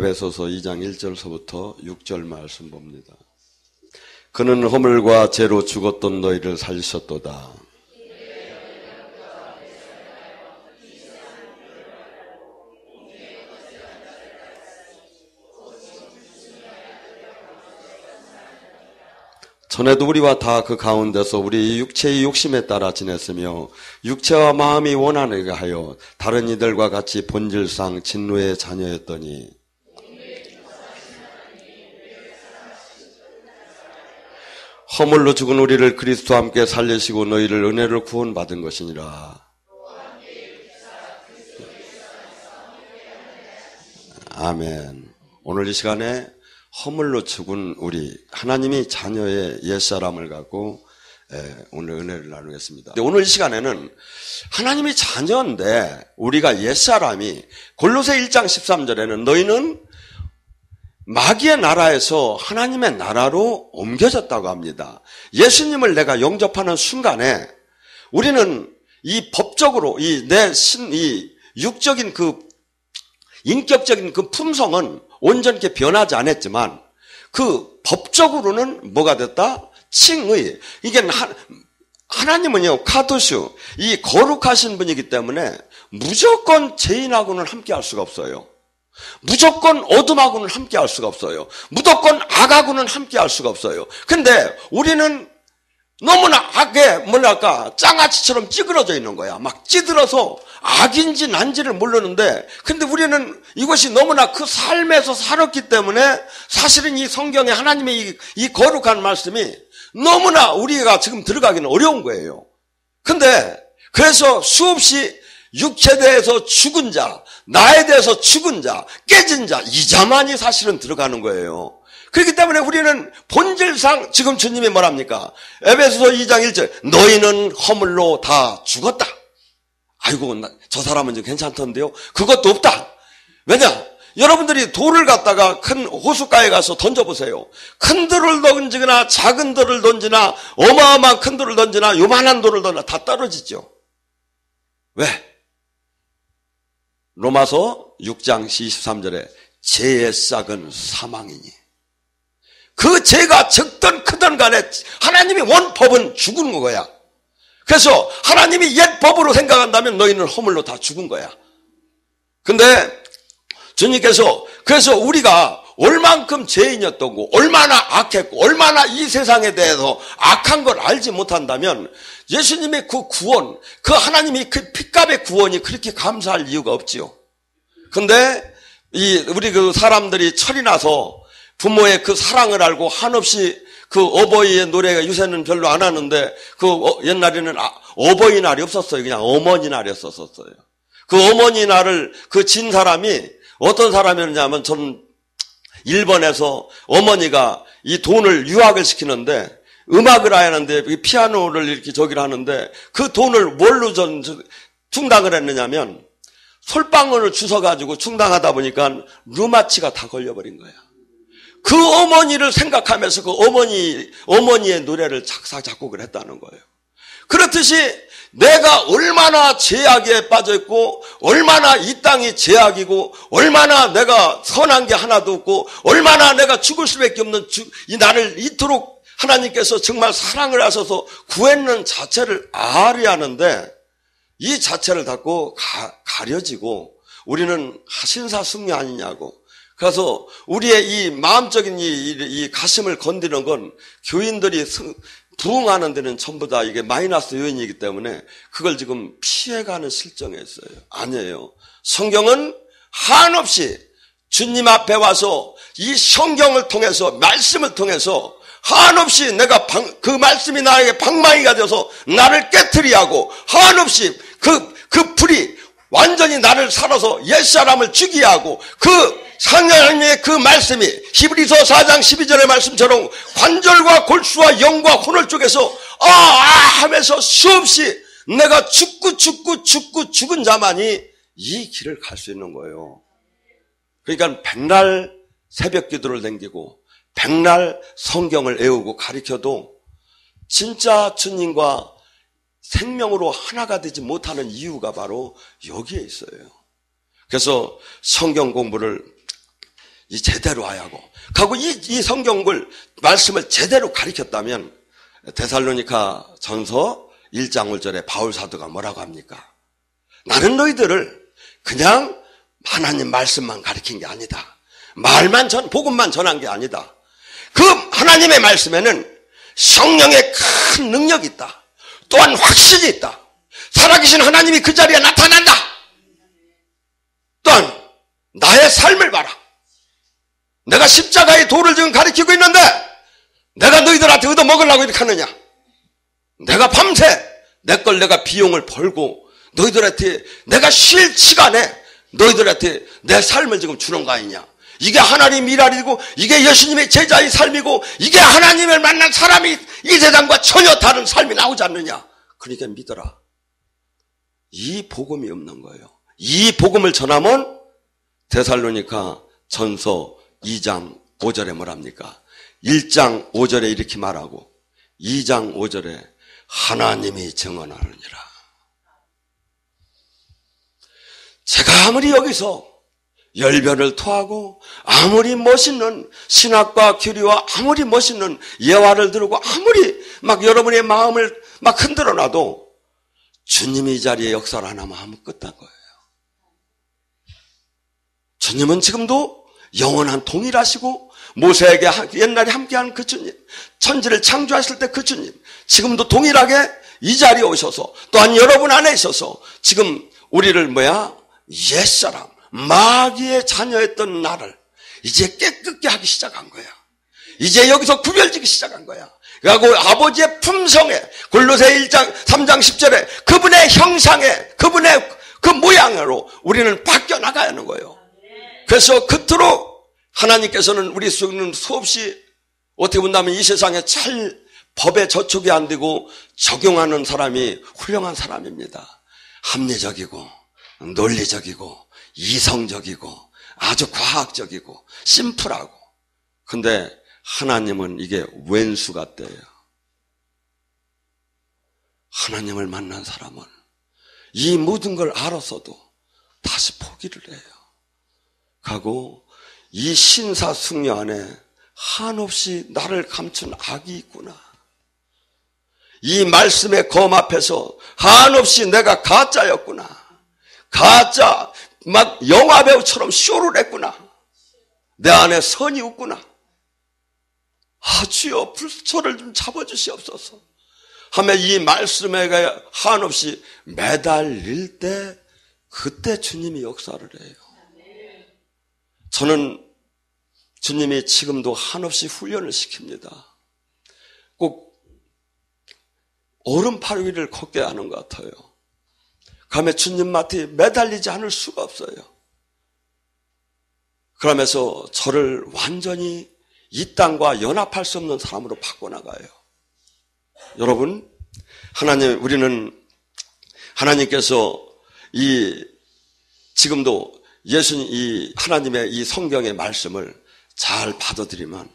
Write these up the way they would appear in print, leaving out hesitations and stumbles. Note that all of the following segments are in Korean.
에베소서 2장 1절서부터 6절 말씀 봅니다. 그는 허물과 죄로 죽었던 너희를 살리셨도다. 전에도 우리와 다 그 가운데서 우리 육체의 욕심에 따라 지냈으며 육체와 마음이 원하게 하여 다른 이들과 같이 본질상 진노의 자녀였더니 허물로 죽은 우리를 그리스도와 함께 살리시고 너희를 은혜로 구원받은 것이니라. 아멘. 오늘 이 시간에 허물로 죽은 우리 하나님이 자녀의 옛사람을 갖고 오늘 은혜를 나누겠습니다. 오늘 이 시간에는 하나님이 자녀인데 우리가 옛사람이 골로새 1장 13절에는 너희는 마귀의 나라에서 하나님의 나라로 옮겨졌다고 합니다. 예수님을 내가 영접하는 순간에 우리는 이 법적으로 이 육적인 그 인격적인 그 품성은 온전히 변하지 않았지만 그 법적으로는 뭐가 됐다? 칭의. 이게 하나님은요, 카도슈, 이 거룩하신 분이기 때문에 무조건 죄인하고는 함께 할 수가 없어요. 무조건 어둠하고는 함께 할 수가 없어요. 무조건 악하고는 함께 할 수가 없어요. 근데 우리는 너무나 악에 장아찌처럼 찌그러져 있는 거야. 막 찌들어서 악인지 난지를 모르는데, 근데 우리는 이것이 너무나 그 삶에서 살았기 때문에 사실은 이 성경에 하나님의 이 거룩한 말씀이 너무나 우리가 지금 들어가기는 어려운 거예요. 근데 그래서 수없이 육체에 대해서 죽은 자, 나에 대해서 죽은 자, 깨진 자, 이 자만이 사실은 들어가는 거예요. 그렇기 때문에 우리는 본질상 지금 주님이 뭐랍니까? 에베소서 2장 1절 너희는 허물로 다 죽었다. 아이고 저 사람은 좀 괜찮던데요. 그것도 없다. 왜냐? 여러분들이 돌을 갖다가 큰 호숫가에 가서 던져보세요. 큰 돌을 던지거나 작은 돌을 던지나 어마어마한 큰 돌을 던지나 요만한 돌을 던지나 다 떨어지죠. 왜? 로마서 6장 23절에 죄의 싹은 사망이니 그 죄가 적든 크든 간에 하나님이 원법은 죽은 거야. 그래서 하나님이 옛 법으로 생각한다면 너희는 허물로 다 죽은 거야. 근데 주님께서 그래서 우리가 얼만큼 죄인이었던 얼마나 악했고 얼마나 이 세상에 대해서 악한 걸 알지 못한다면 예수님의 그 구원, 그 하나님이 그 핏값의 구원이 그렇게 감사할 이유가 없지요. 근데 우리 그 사람들이 철이 나서 부모의 그 사랑을 알고 한없이 그 어버이의 노래가 요새는 별로 안 하는데 옛날에는 어버이날이 없었어요. 그냥 어머니날이었었어요. 그 어머니날을 그 진 사람이 어떤 사람이었냐면 전 일본에서 어머니가 이 돈을 유학을 시키는데 음악을 하는데 피아노를 이렇게 저기를 하는데 그 돈을 뭘로 충당을 했느냐면 솔방울을 주워가지고 충당하다 보니까 류마치가 다 걸려버린 거야. 그 어머니를 생각하면서 그 어머니의 노래를 작곡을 했다는 거예요. 그렇듯이 내가 얼마나 죄악에 빠져있고 얼마나 이 땅이 죄악이고 얼마나 내가 선한 게 하나도 없고 얼마나 내가 죽을 수밖에 없는 이 나를 이토록 하나님께서 정말 사랑을 하셔서 구했는 자체를 알아야하는데 이 자체를 닫고 가려지고 우리는 신사숙녀 아니냐고. 그래서 우리의 이 마음적인 이 가슴을 건드리는 건 교인들이 부흥하는 데는 전부 다 이게 마이너스 요인이기 때문에 그걸 지금 피해가는 실정에 있어요. 아니에요. 성경은 한없이 주님 앞에 와서 이 성경을 통해서 말씀을 통해서 한없이 내가 그 말씀이 나에게 방망이가 되어서 나를 깨트리게 하고 한없이 그 불이 완전히 나를 살아서 옛사람을 죽이게 하고 그 하나님의 그 말씀이 히브리서 4장 12절의 말씀처럼 관절과 골수와 영과 혼을 쪼개서 하면서 수없이 내가 죽은 자만이 이 길을 갈 수 있는 거예요. 그러니까 백날 새벽 기도를 댕기고 백날 성경을 외우고 가르쳐도 진짜 주님과 생명으로 하나가 되지 못하는 이유가 바로 여기에 있어요. 그래서 성경 공부를 이 제대로 하야고. 하고 이 성경을, 말씀을 제대로 가르쳤다면 데살로니가 전서 1장 5절에 바울 사도가 뭐라고 합니까? 나는 너희들을 그냥 하나님 말씀만 가르친 게 아니다. 복음만 전한 게 아니다. 그 하나님의 말씀에는 성령의 큰 능력이 있다. 또한 확신이 있다. 살아계신 하나님이 그 자리에 나타난다. 또한 나의 삶을 봐라. 내가 십자가의 도를 지금 가르치고 있는데 내가 너희들한테 얻어먹으려고 이렇게 하느냐? 내가 밤새 내가 비용을 벌고 너희들한테 내가 쉴 시간에 너희들한테 내 삶을 지금 주는 거 아니냐? 이게 하나님 일하리고 이게 예수님의 제자의 삶이고 이게 하나님을 만난 사람이 이 세상과 전혀 다른 삶이 나오지 않느냐? 그러니까 믿어라. 이 복음이 없는 거예요. 이 복음을 전하면 데살로니가 전서 2장 5절에 뭐랍니까? 1장 5절에 이렇게 말하고 2장 5절에 하나님이 증언하느니라. 제가 아무리 여기서 열변을 토하고 아무리 멋있는 신학과 교리와 아무리 멋있는 예화를 들고 아무리 막 여러분의 마음을 막 흔들어 놔도 주님이 이 자리에 역사를 안 하면 아무 끝난 거예요. 주님은 지금도 영원한 동일하시고 모세에게 옛날에 함께한 그 주님, 천지를 창조하실 때 그 주님, 지금도 동일하게 이 자리에 오셔서 또한 여러분 안에 있어서 지금 우리를 옛사람, 마귀의 자녀였던 나를 이제 깨끗게 하기 시작한 거야. 이제 여기서 구별지기 시작한 거야. 그리고 아버지의 품성에 골로새 1장 3장 10절에 그분의 형상에 그분의 그 모양으로 우리는 바뀌어 나가야 하는 거예요. 그래서 끝으로 하나님께서는 우리 속에는 수없이 어떻게 본다면 이 세상에 잘 법에 저촉이 안 되고 적용하는 사람이 훌륭한 사람입니다. 합리적이고 논리적이고 이성적이고 아주 과학적이고 심플하고. 근데 하나님은 이게 왼수 같대요. 하나님을 만난 사람은 이 모든 걸 알았어도 다시 포기를 해요. 하고 이 신사숙녀 안에 한없이 나를 감춘 악이 있구나. 이 말씀의 검 앞에서 한없이 내가 가짜였구나. 가짜 막 영화배우처럼 쇼를 했구나. 내 안에 선이 없구나. 주여 저를 좀 잡아주시옵소서 하며 이 말씀에 한없이 매달릴 때 그때 주님이 역사를 해요. 저는 주님이 지금도 한없이 훈련을 시킵니다. 꼭 오른팔 위를 걷게 하는 것 같아요. 감에 주님 맡에 매달리지 않을 수가 없어요. 그러면서 저를 완전히 이 땅과 연합할 수 없는 사람으로 바꿔나가요. 여러분, 우리는 하나님께서 지금도 이 하나님의 이 성경의 말씀을 잘 받아들이면,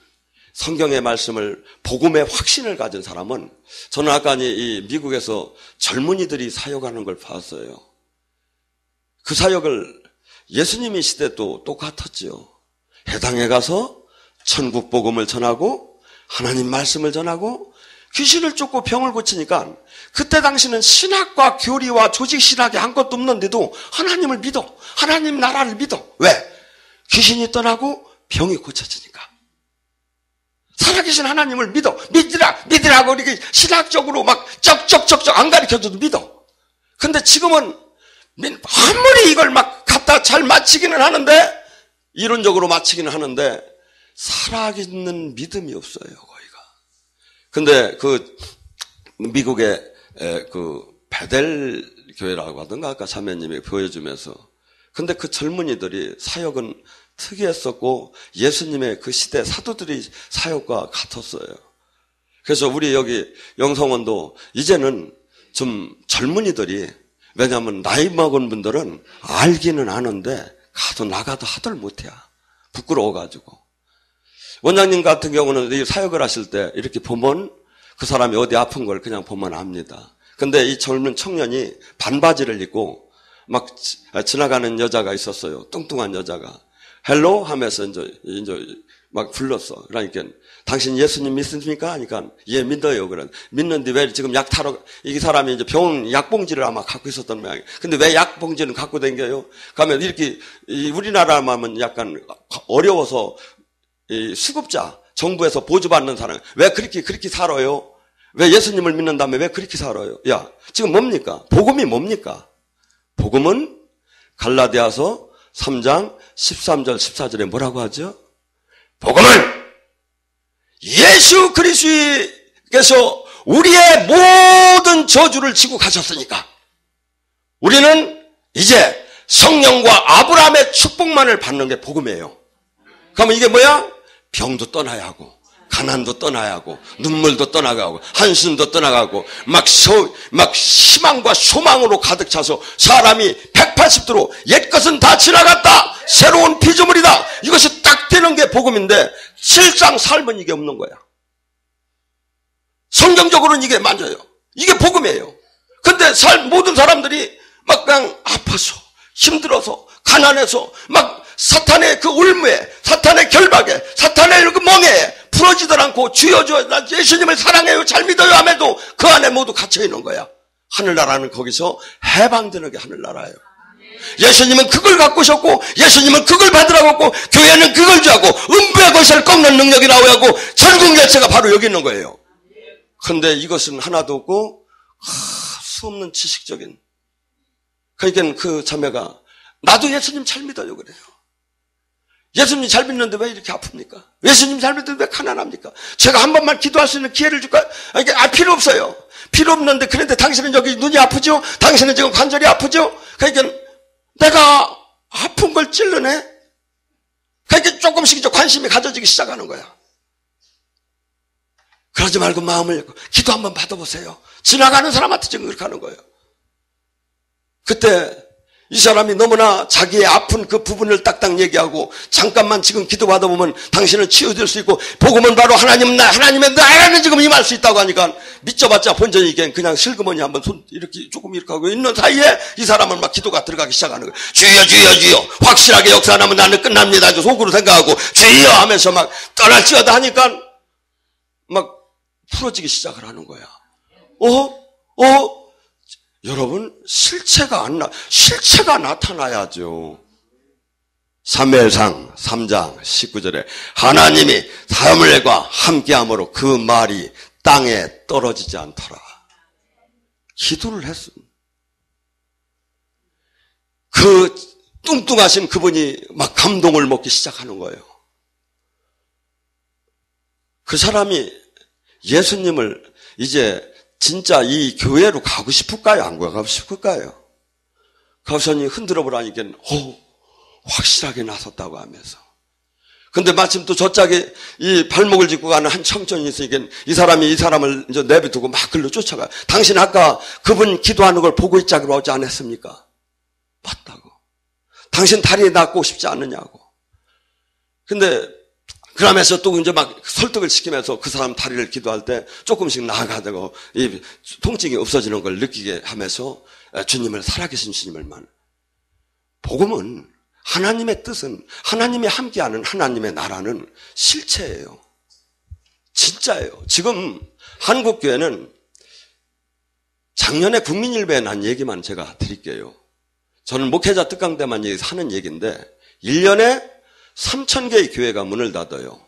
성경의 말씀을 복음의 확신을 가진 사람은, 저는 아까 이 미국에서 젊은이들이 사역하는 걸 봤어요. 그 사역을 예수님의 시대도 똑같았지요. 해당에 가서 천국 복음을 전하고 하나님 말씀을 전하고 귀신을 쫓고 병을 고치니까, 그때 당시는 신학과 교리와 조직 신학이 아무것도 없는데도 하나님을 믿어. 하나님 나라를 믿어. 왜? 귀신이 떠나고 병이 고쳐지니까. 살아계신 하나님을 믿어. 믿으라고 이렇게 신학적으로 막 쩍쩍쩍쩍 안 가르쳐줘도 믿어. 근데 지금은 아무리 이걸 막 갖다 잘 맞히기는 하는데, 이론적으로 맞히기는 하는데 살아있는 믿음이 없어요, 거기가. 근데 미국의 베델 교회라고 하던가 아까 자매님이 보여주면서, 근데 그 젊은이들이 사역은 특이했었고 예수님의 그 시대 사도들이 사역과 같았어요. 그래서 우리 여기 영성원도 이제는 좀 젊은이들이, 왜냐하면 나이 먹은 분들은 알기는 아는데 가도 나가도 하들 못해. 부끄러워가지고. 원장님 같은 경우는 사역을 하실 때 이렇게 보면 그 사람이 어디 아픈 걸 그냥 보면 압니다. 근데 이 젊은 청년이 반바지를 입고 막 지나가는 여자가 있었어요. 뚱뚱한 여자가. 헬로 하면서 이제 막 불렀어. 그러니까 당신 예수님 믿습니까? 하니까 예, 믿어요. 그런 믿는데 왜 지금 약 타러 이 사람이 이제 병원 약봉지를 아마 갖고 있었던 모양이에요. 근데 왜 약봉지는 갖고 다녀요? 가면 이렇게 우리나라만 약간 어려워서 이 수급자 정부에서 보조받는 사람 왜 그렇게 살아요? 왜 예수님을 믿는다면 왜 그렇게 살아요? 야, 지금 뭡니까? 복음이 뭡니까? 복음은 갈라디아서 3장 13절 14절에 뭐라고 하죠? 복음은 예수 그리스도께서 우리의 모든 저주를 지고 가셨으니까 우리는 이제 성령과 아브라함의 축복만을 받는 게 복음이에요. 그러면 이게 뭐야? 병도 떠나야 하고 가난도 떠나야 하고 눈물도 떠나가고 한숨도 떠나가고 막 희망과 소망으로 가득 차서 사람이 180도로 옛것은 다 지나갔다 새로운 피조물이다 이것이 딱 되는 게 복음인데 실상 삶은 이게 없는 거야. 성경적으로는 이게 맞아요. 이게 복음이에요. 근데 모든 사람들이 막 그냥 아파서 힘들어서 가난해서 막 사탄의 그 울무에 사탄의 결박에 사탄의 그 멍에 풀어지들 않고 주여 나 예수님을 사랑해요 잘 믿어요 하면도 그 안에 모두 갇혀 있는 거야. 하늘나라는 거기서 해방되는 게 하늘나라예요. 예수님은 그걸 갖고 오셨고 예수님은 그걸 받으라고 했고 교회는 그걸 주하고 음부의 권세를 꺾는 능력이 나오야 하고 전국 열쇠가 바로 여기 있는 거예요. 그런데 이것은 하나도 없고 수없는 지식적인 그러니까 그 자매가 나도 예수님 잘 믿어요 그래요. 예수님 잘 믿는데 왜 이렇게 아픕니까? 예수님 잘 믿는데 왜 가난합니까? 제가 한 번만 기도할 수 있는 기회를 줄까요? 필요 없어요. 필요 없는데 그런데 당신은 여기 눈이 아프죠? 당신은 지금 관절이 아프죠? 그러니까 내가 아픈 걸 찔러내? 그러니까 조금씩 이제 관심이 가져지기 시작하는 거야. 그러지 말고 마음을 열고 기도 한번 받아보세요. 지나가는 사람한테 지금 그렇게 하는 거예요. 그때 이 사람이 너무나 자기의 아픈 그 부분을 딱딱 얘기하고 잠깐만 지금 기도 받아보면 당신은 치유될 수 있고 복음은 바로 하나님의 나라는 지금 임할 수 있다고 하니까 믿져봤자 본전이 이게 그냥 슬그머니 한번 손 이렇게 조금 이렇게 하고 있는 사이에 이 사람은 막 기도가 들어가기 시작하는 거예요. 주여 주여 주여 확실하게 역사하면 나는 끝납니다. 속으로 생각하고 주여 하면서 막 떠날지어다 하니까 막 풀어지기 시작을 하는 거야. 여러분 실체가 나타나야죠. 사무엘상 3장 19절에 하나님이 사무엘과 함께함으로 그 말이 땅에 떨어지지 않더라. 기도를 했습니다. 그 뚱뚱하신 그분이 막 감동을 먹기 시작하는 거예요. 그 사람이 예수님을 이제 진짜 이 교회로 가고 싶을까요? 안 가고 싶을까요? 가서니 흔들어 보라니까 확실하게 나섰다고 하면서. 근데 마침 또 저짝에 이 발목을 짚고 가는 한 청년이 있으니까 이 사람을 이제 내비두고 막 글로 쫓아가요. 당신 아까 그분 기도하는 걸 보고 있자고 하지 않았습니까? 봤다고. 당신 다리에 닿고 싶지 않느냐고. 근데 그러면서 또 이제 막 설득을 시키면서 그 사람 다리를 기도할 때 조금씩 나아가다고 이 통증이 없어지는 걸 느끼게 하면서 주님을 살아계신 주님을만. 복음은 하나님의 뜻은 하나님이 함께하는 하나님의 나라는 실체예요. 진짜예요. 지금 한국교회는 작년에 국민일보에 난 얘기만 제가 드릴게요. 저는 목회자 특강 때만 하는 얘기인데 1년에 3,000개의 교회가 문을 닫아요.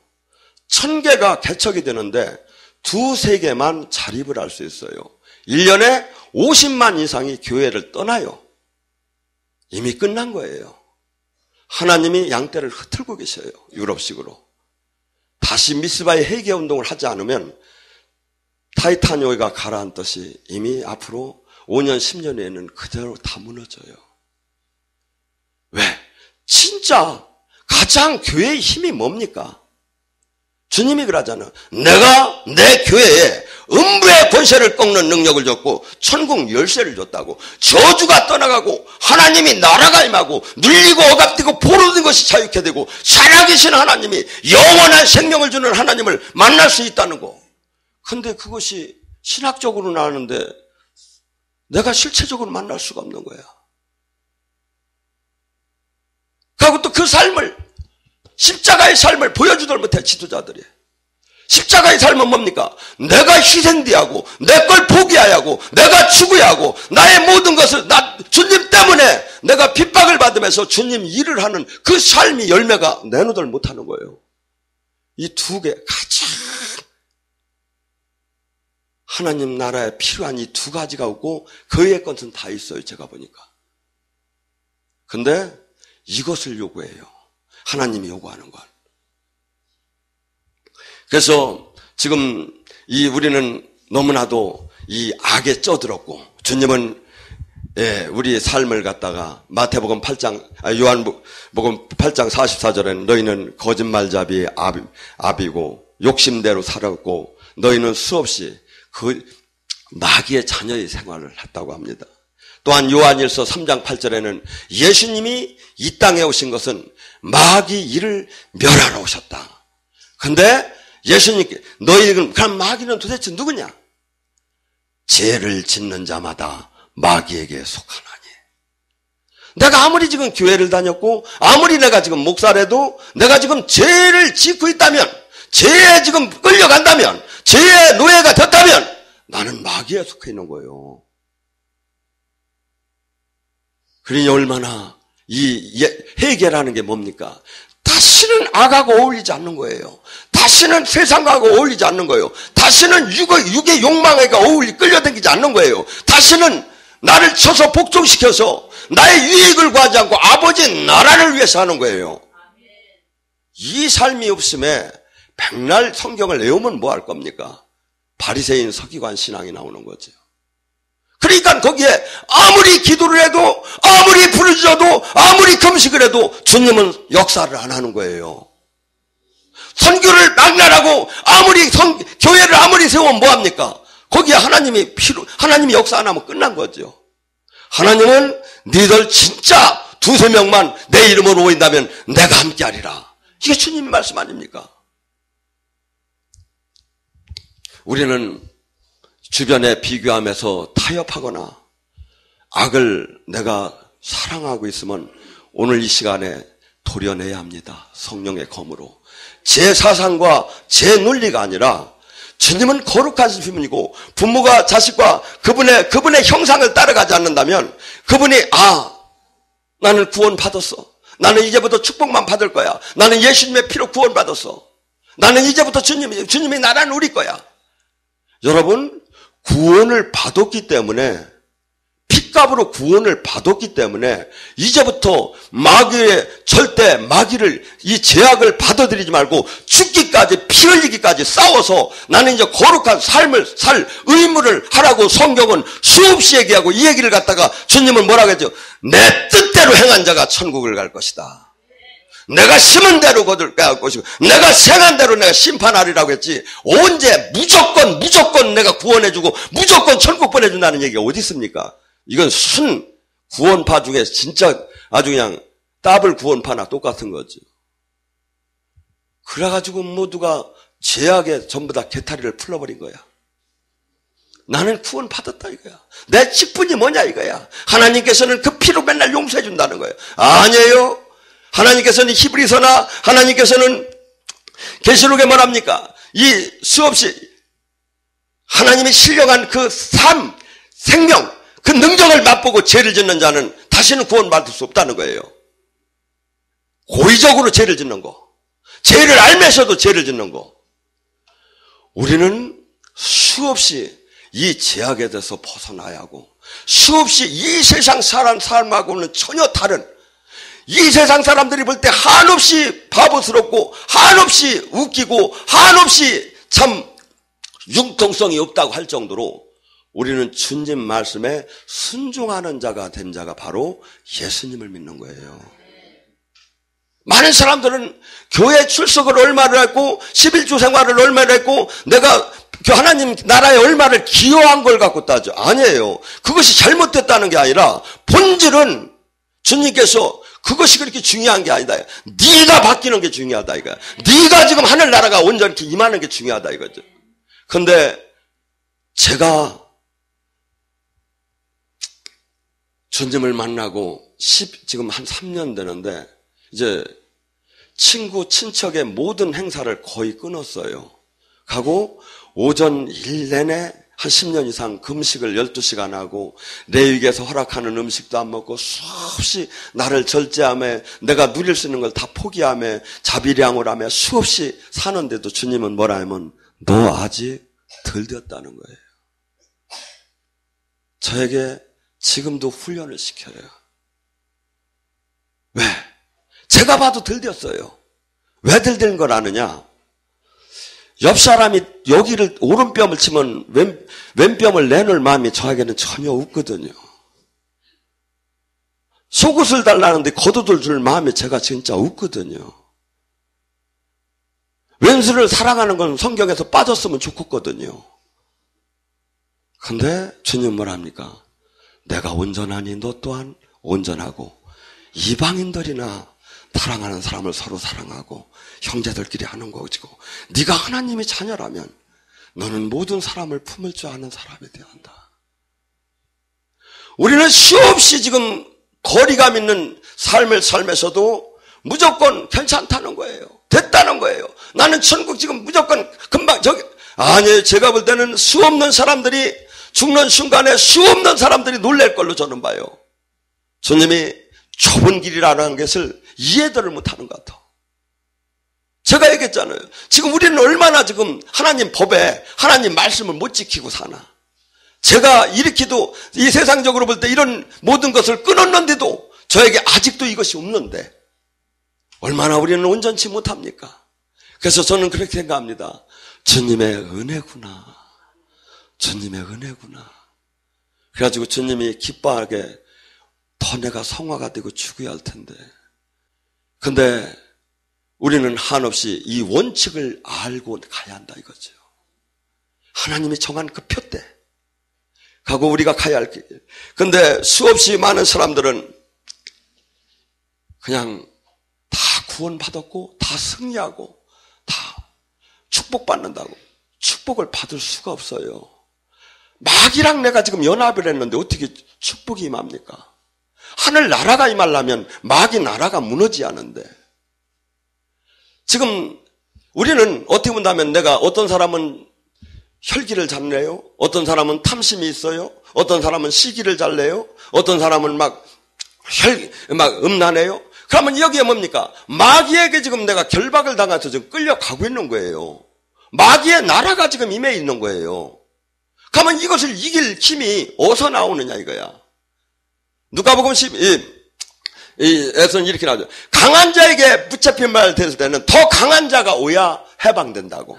1,000개가 개척이 되는데 2-3개만 자립을 할 수 있어요. 1년에 50만 이상이 교회를 떠나요. 이미 끝난 거예요. 하나님이 양떼를 흩틀고 계셔요. 유럽식으로. 다시 미스바의 회개 운동을 하지 않으면 타이타닉가 가라앉듯이 이미 앞으로 5년, 10년 후에는 그대로 다 무너져요. 왜? 진짜 가장 교회의 힘이 뭡니까? 주님이 그러잖아. 내가 내 교회에 음부의 권세를 꺾는 능력을 줬고 천국 열쇠를 줬다고. 저주가 떠나가고 하나님이 나라가 임하고 눌리고 억압되고 포로된 것이 자유케 되고 살아계신 하나님이 영원한 생명을 주는 하나님을 만날 수 있다는 거. 근데 그것이 신학적으로는 아는데 내가 실체적으로 만날 수가 없는 거야. 그리고 또 그 삶을 십자가의 삶을 보여주들 못해, 지도자들이. 십자가의 삶은 뭡니까? 내가 희생되하고 내 걸 포기해야 하고 내가 죽어야 하고 나의 모든 것을 주님 때문에 내가 핍박을 받으면서 주님 일을 하는 그 삶이 열매가 내놓들 못하는 거예요. 이 두 개 가장 하나님 나라에 필요한 이 두 가지가 없고 그 외의 것은 다 있어요. 제가 보니까. 근데 이것을 요구해요. 하나님이 요구하는 것. 그래서 지금 우리는 너무나도 이 악에 쪄들었고 주님은 우리의 삶을 갖다가 마태복음 8장 요한복음 8장 44절에는 너희는 거짓말잡이의 압이고 욕심대로 살았고 너희는 수없이 그 마귀의 자녀의 생활을 했다고 합니다. 또한 요한일서 3장 8절에는 예수님이 이 땅에 오신 것은 마귀 일을 멸하러 오셨다. 근데 예수님께 그럼 마귀는 도대체 누구냐? 죄를 짓는 자마다 마귀에게 속하나니. 내가 아무리 지금 교회를 다녔고 아무리 내가 지금 목사라도 내가 지금 죄를 짓고 있다면 죄에 지금 끌려간다면 죄의 노예가 됐다면 나는 마귀에 속해 있는 거예요. 그러니 얼마나 이 회개라는 게 뭡니까? 다시는 악하고 어울리지 않는 거예요. 다시는 세상하고 어울리지 않는 거예요. 다시는 육의 욕망에 끌려다니지 않는 거예요. 다시는 나를 쳐서 복종시켜서 나의 유익을 구하지 않고 아버지 나라를 위해서 하는 거예요. 이 삶이 없음에 백날 성경을 외우면 뭐 할 겁니까? 바리새인 서기관 신앙이 나오는 거죠. 그러니까 거기에 아무리 기도를 해도 아무리 부르짖어도 아무리 금식을 해도 주님은 역사를 안 하는 거예요. 선교를 막론하고 교회를 아무리 세우면 뭐합니까? 거기에 하나님이 역사 안 하면 끝난 거죠. 하나님은 너희들 진짜 두세 명만 내 이름으로 모인다면 내가 함께하리라. 이게 주님의 말씀 아닙니까? 우리는 주변에 비교하면서 타협하거나 악을 내가 사랑하고 있으면 오늘 이 시간에 도려내야 합니다. 성령의 검으로. 제 사상과 제 논리가 아니라 주님은 거룩하신 분이고 부모가 자식과 그분의 형상을 따라가지 않는다면 그분이 나는 구원 받았어. 나는 이제부터 축복만 받을 거야. 나는 예수님의 피로 구원 받았어. 나는 이제부터 주님이 나라를 누릴 거야. 여러분, 구원을 받았기 때문에 핏값으로 구원을 받았기 때문에 이제부터 마귀를 이 죄악을 받아들이지 말고 죽기까지 피 흘리기까지 싸워서 나는 이제 거룩한 삶을 살 의무를 하라고 성경은 수없이 얘기하고 이 얘기를 갖다가 주님은 뭐라고 했죠? 내 뜻대로 행한 자가 천국을 갈 것이다. 내가 심은 대로 거둘 것이고 내가 생한 대로 내가 심판하리라고 했지 언제 무조건 내가 구원해주고 무조건 천국 보내준다는 얘기가 어디 있습니까? 이건 순 구원파 중에 진짜 아주 그냥 더블 구원파나 똑같은 거죠. 그래가지고 모두가 죄악에 전부 다 개타리를 풀어버린 거야. 나는 구원 받았다 이거야. 내 직분이 뭐냐 이거야. 하나님께서는 그 피로 맨날 용서해 준다는 거예요. 아니에요. 하나님께서는 히브리서나 하나님께서는 계시록에 뭐랍니까? 이 수없이 하나님이 신령한 그 삶, 생명, 그 능력을 맛보고 죄를 짓는 자는 다시는 구원받을 수 없다는 거예요. 고의적으로 죄를 짓는 거. 죄를 알면서도 죄를 짓는 거. 우리는 수없이 이 죄악에 대해서 벗어나야 하고 수없이 이 세상 삶하고는 전혀 다른 이 세상 사람들이 볼 때 한없이 바보스럽고 한없이 웃기고 한없이 참 융통성이 없다고 할 정도로 우리는 주님 말씀에 순종하는 자가 된 자가 바로 예수님을 믿는 거예요. 많은 사람들은 교회 출석을 얼마를 했고 11주 생활을 얼마를 했고 내가 하나님 나라에 얼마를 기여한 걸 갖고 따져. 아니에요. 그것이 잘못됐다는 게 아니라 본질은 주님께서 그것이 그렇게 중요한 게 아니다. 네가 바뀌는 게 중요하다 이거야. 네가 지금 하늘나라가 온전히 임하는 게 중요하다 이거죠. 근데 제가 주님을 만나고 지금 한 3년 되는데 이제 친구, 친척의 모든 행사를 거의 끊었어요. 하고 오전 일 내내 한 10년 이상 금식을 12시간 하고 레위기에서 허락하는 음식도 안 먹고 수없이 나를 절제하며 내가 누릴 수 있는 걸 다 포기하며 자비량을 하며 수없이 사는데도 주님은 뭐라 하면 너 아직 덜 되었다는 거예요. 저에게 지금도 훈련을 시켜요. 왜? 제가 봐도 덜 되었어요. 왜 덜 된 걸 아느냐? 옆 사람이 여기를 오른뼘을 치면 왼뼘을 내놓을 마음이 저에게는 전혀 없거든요. 속옷을 달라는데 겉옷을 줄 마음이 제가 진짜 없거든요. 왼수를 사랑하는 건 성경에서 빠졌으면 좋겠거든요. 근데 주님 뭐랍니까? 내가 온전하니 너 또한 온전하고 이방인들이나 사랑하는 사람을 서로 사랑하고 형제들끼리 하는 거지고 네가 하나님의 자녀라면 너는 모든 사람을 품을 줄 아는 사람이 되어야 한다. 우리는 수없이 지금 거리감 있는 삶을 살면서도 무조건 괜찮다는 거예요. 됐다는 거예요. 나는 천국 지금 무조건 금방 아니에요. 제가 볼 때는 수없는 사람들이 죽는 순간에 수없는 사람들이 놀랄 걸로 저는 봐요. 주님이 좁은 길이라는 것을 이해들을 못하는 것 같아. 제가 얘기했잖아요. 지금 우리는 얼마나 지금 하나님 법에 하나님 말씀을 못 지키고 사나. 제가 이렇게도 이 세상적으로 볼 때 이런 모든 것을 끊었는데도 저에게 아직도 이것이 없는데 얼마나 우리는 온전치 못합니까? 그래서 저는 그렇게 생각합니다. 주님의 은혜구나. 주님의 은혜구나. 그래가지고 주님이 기뻐하게 더 내가 성화가 되고 죽어야 할 텐데. 근데 우리는 한없이 이 원칙을 알고 가야 한다 이거죠. 하나님이 정한 그 표대 가고 우리가 가야 할 길. 근데 수없이 많은 사람들은 그냥 다 구원받았고 다 승리하고 다 축복받는다고 축복을 받을 수가 없어요. 마귀랑 내가 지금 연합을 했는데 어떻게 축복이 임합니까? 하늘 나라가 임하려면 마귀 나라가 무너지야 하는데 지금 우리는 어떻게 본다면 내가 어떤 사람은 혈기를 잘 내요. 어떤 사람은 탐심이 있어요. 어떤 사람은 시기를 잘 내요. 어떤 사람은 막 음란해요. 그러면 여기에 뭡니까? 마귀에게 지금 내가 결박을 당해서 지금 끌려가고 있는 거예요. 마귀의 나라가 지금 임해 있는 거예요. 그러면 이것을 이길 힘이 어디서 나오느냐 이거야. 누가복음 12에서는 이렇게 나오죠. 강한 자에게 붙잡힌 말 됐을 때는 더 강한 자가 오야 해방된다고.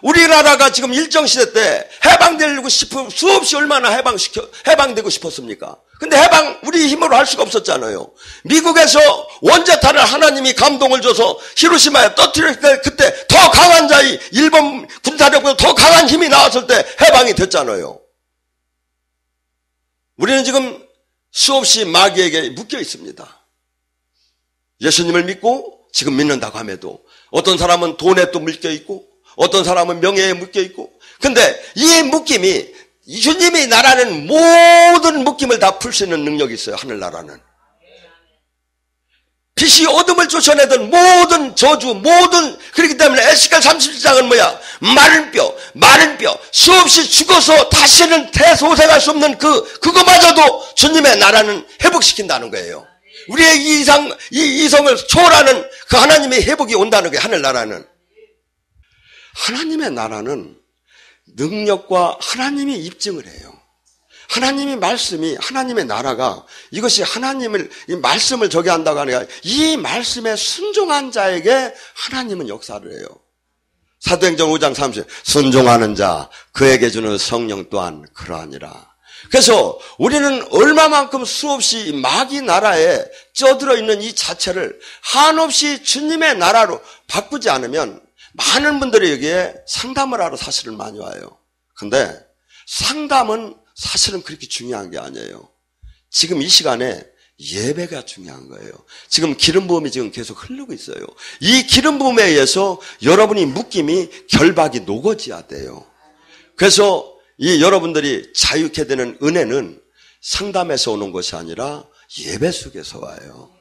우리나라가 지금 일정시대 때 해방되려고 싶은 수없이 얼마나 해방되고 싶었습니까? 근데 우리 힘으로 할 수가 없었잖아요. 미국에서 원자탄을 하나님이 감동을 줘서 히로시마에 터뜨릴 때 그때 더 강한 자의 일본 군사력보다 더 강한 힘이 나왔을 때 해방이 됐잖아요. 우리는 지금 수없이 마귀에게 묶여 있습니다. 예수님을 믿고 지금 믿는다고 함에도 어떤 사람은 돈에 또 묶여 있고 어떤 사람은 명예에 묶여 있고 근데 이 묶임이 주님이 나라는 모든 묶임을 다 풀 수 있는 능력이 있어요. 하늘나라는. 빛이 어둠을 쫓아내던 모든 저주 그렇기 때문에 에스겔 37장은 뭐야? 마른 뼈 수없이 죽어서 다시는 대소생할 수 없는 그거마저도 주님의 나라는 회복시킨다는 거예요. 우리의 이성을 초월하는 그 하나님의 회복이 온다는 거예요. 하늘나라는. 하나님의 나라는 능력과 하나님이 입증을 해요. 하나님의 말씀이 하나님의 나라가 이것이 이 말씀을 저기 한다고 하니까 이 말씀에 순종한 자에게 하나님은 역사를 해요. 사도행전 5장 30 순종하는 자 그에게 주는 성령 또한 그러하니라. 그래서 우리는 얼마만큼 수없이 마귀 나라에 쪄들어 있는 이 자체를 한없이 주님의 나라로 바꾸지 않으면 많은 분들이 여기에 상담을 하러 사실은 많이 와요. 근데 상담은 사실은 그렇게 중요한 게 아니에요. 지금 이 시간에 예배가 중요한 거예요. 지금 기름 부음이 지금 계속 흐르고 있어요. 이 기름 부음에 의해서 여러분이 묶임이 결박이 녹아져야 돼요. 그래서 이 여러분들이 자유케 되는 은혜는 상담에서 오는 것이 아니라 예배 속에서 와요.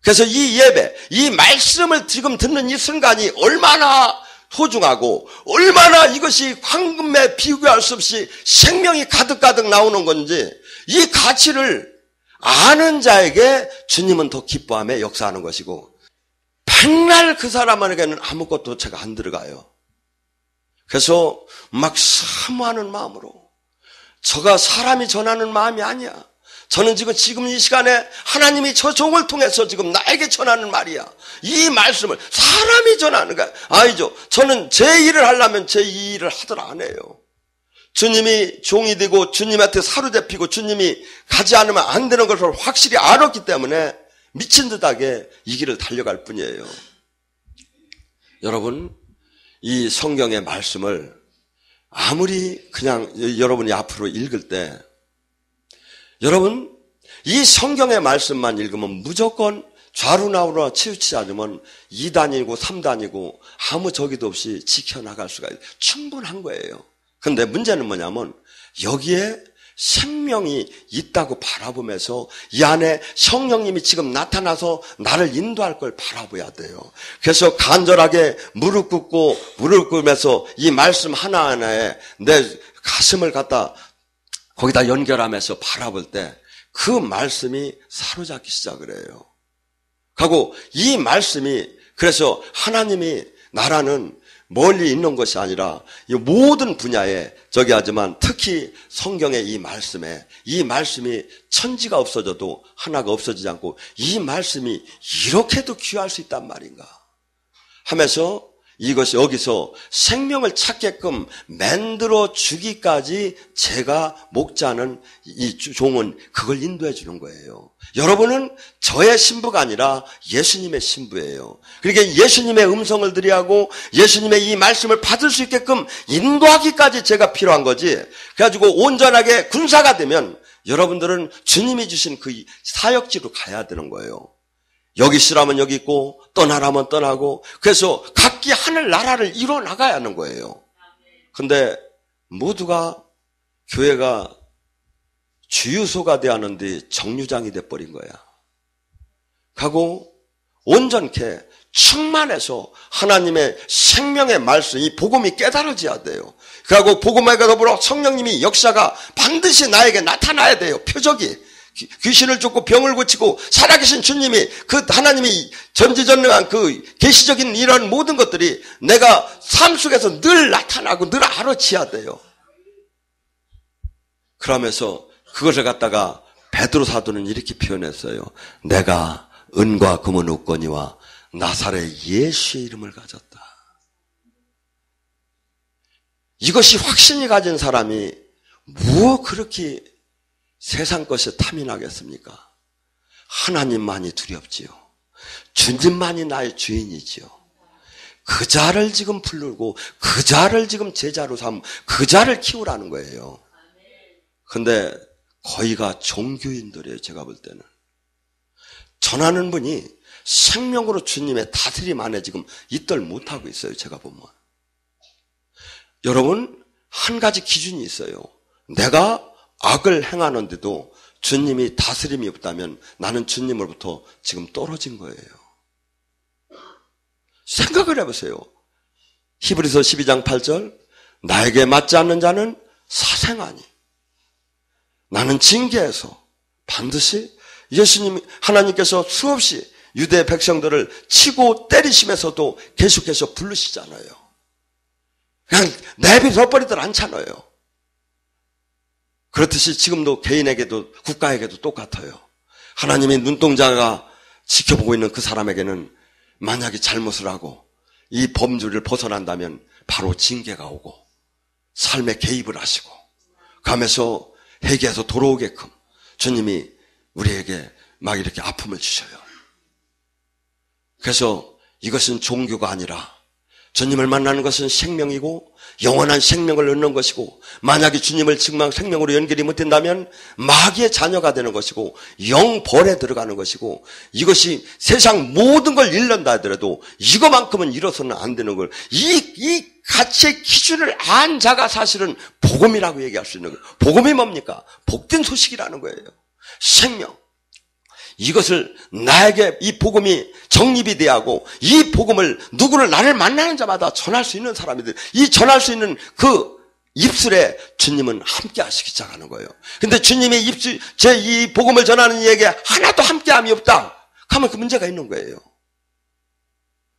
그래서 이 예배, 이 말씀을 지금 듣는 이 순간이 얼마나 소중하고 얼마나 이것이 황금에 비교할 수 없이 생명이 가득가득 나오는 건지 이 가치를 아는 자에게 주님은 더 기뻐하며 역사하는 것이고 백날 그 사람에게는 아무것도 제가 안 들어가요. 그래서 막 사모하는 마음으로 저가 사람이 전하는 마음이 아니야. 저는 지금 이 시간에 하나님이 저 종을 통해서 지금 나에게 전하는 말이야. 이 말씀을 사람이 전하는 거야. 아니죠. 저는 제 일을 하려면 제 이 일을 하더라 안 해요. 주님이 종이 되고 주님한테 사로잡히고 주님이 가지 않으면 안 되는 것을 확실히 알았기 때문에 미친 듯하게 이 길을 달려갈 뿐이에요. 여러분, 이 성경의 말씀을 아무리 그냥 여러분이 앞으로 읽을 때 여러분, 이 성경의 말씀만 읽으면 무조건 좌루나우로 치우치지 않으면 2단이고 3단이고 아무 저기도 없이 지켜나갈 수가 있어요. 충분한 거예요. 그런데 문제는 뭐냐면 여기에 생명이 있다고 바라보면서 이 안에 성령님이 지금 나타나서 나를 인도할 걸 바라봐야 돼요. 그래서 간절하게 무릎 꿇으면서 이 말씀 하나하나에 내 가슴을 갖다 거기다 연결하면서 바라볼 때 그 말씀이 사로잡기 시작을 해요. 하고 이 말씀이 그래서 하나님이 나라는 멀리 있는 것이 아니라 이 모든 분야에 저기 하지만 특히 성경의 이 말씀이 천지가 없어져도 하나가 없어지지 않고 이 말씀이 이렇게도 귀할 수 있단 말인가 하면서 이것이 여기서 생명을 찾게끔 만들어 주기까지 제가 목자는 이 종은 그걸 인도해 주는 거예요. 여러분은 저의 신부가 아니라 예수님의 신부예요. 그러니까 예수님의 음성을 들이하고 예수님의 이 말씀을 받을 수 있게끔 인도하기까지 제가 필요한 거지. 그래가지고 온전하게 군사가 되면 여러분들은 주님이 주신 그 사역지로 가야 되는 거예요. 여기 있으라면 여기 있고 떠나라면 떠나고 그래서 각기 하늘 나라를 이뤄나가야 하는 거예요. 근데 모두가 교회가 주유소가 되었는데 정류장이 돼버린 거야. 하고 온전케 충만해서 하나님의 생명의 말씀, 이 복음이 깨달아져야 돼요. 그리고 복음과 더불어 성령님이 역사가 반드시 나에게 나타나야 돼요. 표적이. 귀신을 쫓고 병을 고치고 살아계신 주님이 그 하나님이 전지전능한 그 계시적인 이런 모든 것들이 내가 삶 속에서 늘 나타나고 늘 알아채야 돼요. 그러면서 그것을 갖다가 베드로 사도는 이렇게 표현했어요. 내가 은과 금은 없거니와 나사렛 예수의 이름을 가졌다. 이것이 확신이 가진 사람이 뭐 그렇게 세상 것에 탐이 나겠습니까? 하나님만이 두렵지요. 주님만이 나의 주인이지요. 그 자를 지금 부르고 그 자를 지금 제자로 삼고 그 자를 키우라는 거예요. 근데 거의가 종교인들이에요. 제가 볼 때는. 전하는 분이 생명으로 주님의 다스림 안에 지금 있들 못하고 있어요. 제가 보면. 여러분, 한 가지 기준이 있어요. 내가 악을 행하는데도 주님이 다스림이 없다면 나는 주님으로부터 지금 떨어진 거예요. 생각을 해보세요. 히브리서 12장 8절 나에게 맞지 않는 자는 사생하니 나는 징계해서 반드시 예수님 하나님께서 수없이 유대 백성들을 치고 때리시면서도 계속해서 부르시잖아요. 그냥 내버려버리들 않잖아요. 그렇듯이 지금도 개인에게도 국가에게도 똑같아요. 하나님의 눈동자가 지켜보고 있는 그 사람에게는 만약에 잘못을 하고 이 범주를 벗어난다면 바로 징계가 오고 삶에 개입을 하시고 가면서 회개해서 돌아오게끔 주님이 우리에게 막 이렇게 아픔을 주셔요. 그래서 이것은 종교가 아니라 주님을 만나는 것은 생명이고 영원한 생명을 얻는 것이고 만약에 주님을 정말 생명으로 연결이 못된다면 마귀의 자녀가 되는 것이고 영벌에 들어가는 것이고 이것이 세상 모든 걸 잃는다 하더라도 이거만큼은 잃어서는 안 되는 걸 이 가치의 기준을 안 자가 사실은 복음이라고 얘기할 수 있는 거예요. 복음이 뭡니까? 복된 소식이라는 거예요. 생명. 이것을 나에게 이 복음이 정립이 돼야 하고 이 복음을 누구를 나를 만나는 자마다 전할 수 있는 사람이들, 이 전할 수 있는 그 입술에 주님은 함께 하시기 시작하는 거예요. 근데 주님의 입술, 제 이 복음을 전하는 이에게 하나도 함께함이 없다 하면 그 문제가 있는 거예요.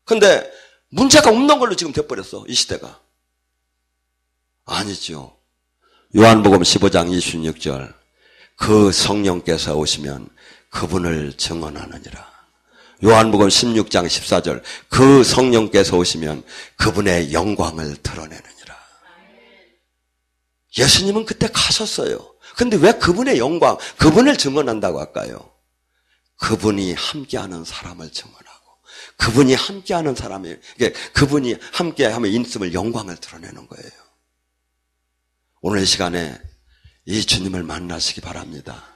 근데 문제가 없는 걸로 지금 돼버렸어, 이 시대가. 아니죠. 요한복음 15장 26절, 그 성령께서 오시면 그분을 증언하느니라. 요한복음 16장 14절, 그 성령께서 오시면 그분의 영광을 드러내느니라. 예수님은 그때 가셨어요. 근데 왜 그분의 영광, 그분을 증언한다고 할까요? 그분이 함께하는 사람을 증언하고, 그분이 함께하는 사람이, 그분이 함께하면 있음을 영광을 드러내는 거예요. 오늘 이 시간에 이 주님을 만나시기 바랍니다.